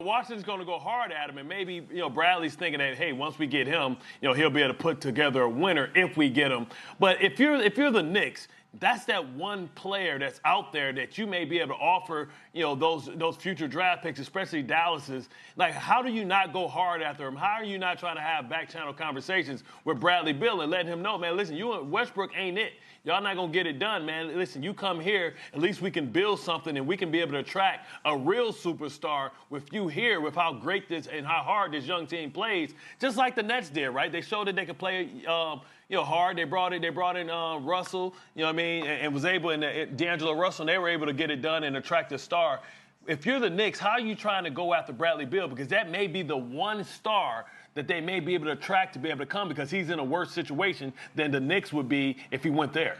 Washington's going to go hard at him, and maybe, Bradley's thinking that, hey, once we get him, he'll be able to put together a winner if we get him. But if you're the Knicks, that's that one player that's out there that you may be able to offer, those future draft picks, especially Dallas's. Like, how do you not go hard after him? How are you not trying to have back-channel conversations with Bradley Beal and letting him know, man, listen, you and Westbrook ain't it. Y'all not going to get it done, man. Listen, you come here, at least we can build something and we can be able to attract a real superstar with you here, with how great this and how hard this young team plays, just like the Nets did, right? They showed that they could play hard. They brought in Russell, and was able, and D'Angelo Russell, and they were able to get it done and attract a star. If you're the Knicks, how are you trying to go after Bradley Beal? Because that may be the one star that they may be able to attract to be able to come, because he's in a worse situation than the Knicks would be if he went there.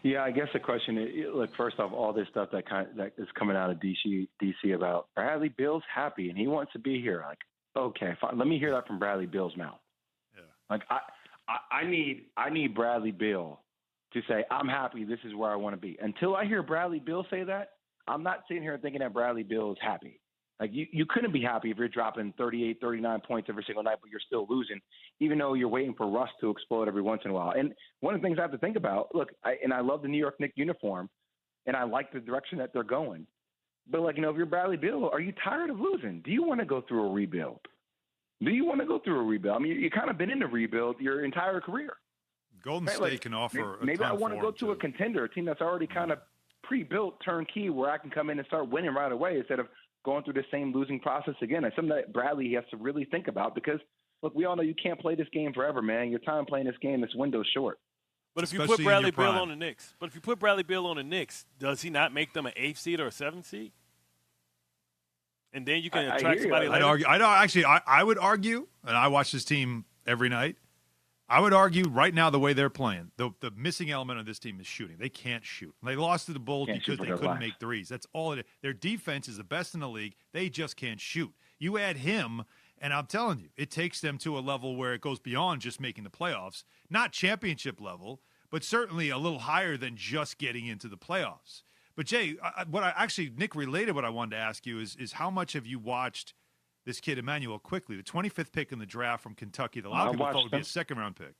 Yeah, I guess the question is, look, first off, all this stuff that is coming out of DC about Bradley Beal's happy and he wants to be here. Like, okay, fine. Let me hear that from Bradley Beal's mouth. Yeah. Like, I need Bradley Beal to say, I'm happy, this is where I want to be. Until I hear Bradley Beal say that, I'm not sitting here thinking that Bradley Beal is happy. Like, you couldn't be happy if you're dropping 38, 39 points every single night, but you're still losing, even though you're waiting for Russ to explode every once in a while. And one of the things I have to think about, look, I love the New York Knicks uniform, and I like the direction that they're going. But, like, if you're Bradley Beal, are you tired of losing? Do you want to go through a rebuild? Do you want to go through a rebuild? I mean, you've kind of been in a rebuild your entire career. Golden State can offer a maybe ton I want to go to a contender, a team that's already kind of pre-built, turnkey, where I can come in and start winning right away instead of going through the same losing process again. It's something that Bradley has to really think about because, look, we all know you can't play this game forever, man. Your time playing this game, this window's short. But if you put Bradley Beal on the Knicks, does he not make them an 8th seed or a 7th seed? And then you can attract somebody later. I would argue, and I watch this team every night, I would argue right now the way they're playing, the missing element of this team is shooting. They can't shoot. They lost to the Bulls because they couldn't make threes. That's all it is. Their defense is the best in the league. They just can't shoot. You add him, and I'm telling you, it takes them to a level where it goes beyond just making the playoffs. Not championship level, but certainly a little higher than just getting into the playoffs. But, Jay, Nick related what I wanted to ask you is how much have you watched this kid, Immanuel Quickley, the 25th pick in the draft from Kentucky, that a lot of people thought would be a second-round pick.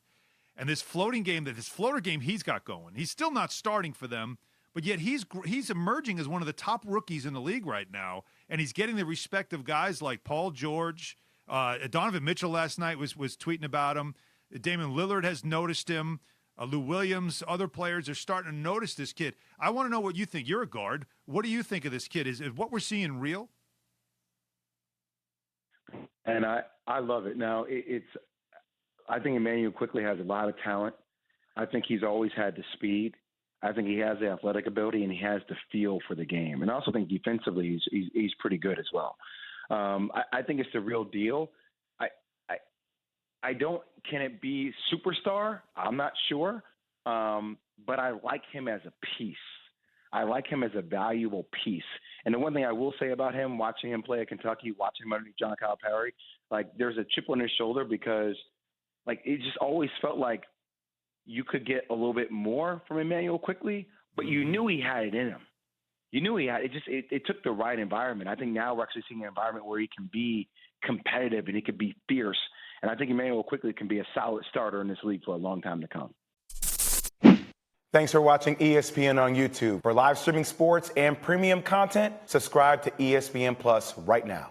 And this floater game he's got going, he's still not starting for them, but yet he's emerging as one of the top rookies in the league right now, and he's getting the respect of guys like Paul George. Donovan Mitchell last night was tweeting about him. Damian Lillard has noticed him. Lou Williams, other players are starting to notice this kid. I want to know what you think. You're a guard. What do you think of this kid? Is what we're seeing real? And I love it. Now, I think Immanuel Quickley has a lot of talent. I think he's always had the speed. I think he has the athletic ability, and he has the feel for the game. And I also think defensively he's pretty good as well. I think it's the real deal. Can it be superstar? I'm not sure. But I like him as a piece. I like him as a valuable piece. And the one thing I will say about him, watching him play at Kentucky, watching him underneath John Calipari, like there's a chip on his shoulder because like it just always felt like you could get a little bit more from Immanuel Quickley, but you knew he had it in him. You knew he had it. It took the right environment. I think now we're actually seeing an environment where he can be competitive and he can be fierce. And I think Immanuel Quickley can be a solid starter in this league for a long time to come. Thanks for watching ESPN on YouTube. For live streaming sports and premium content, subscribe to ESPN Plus right now.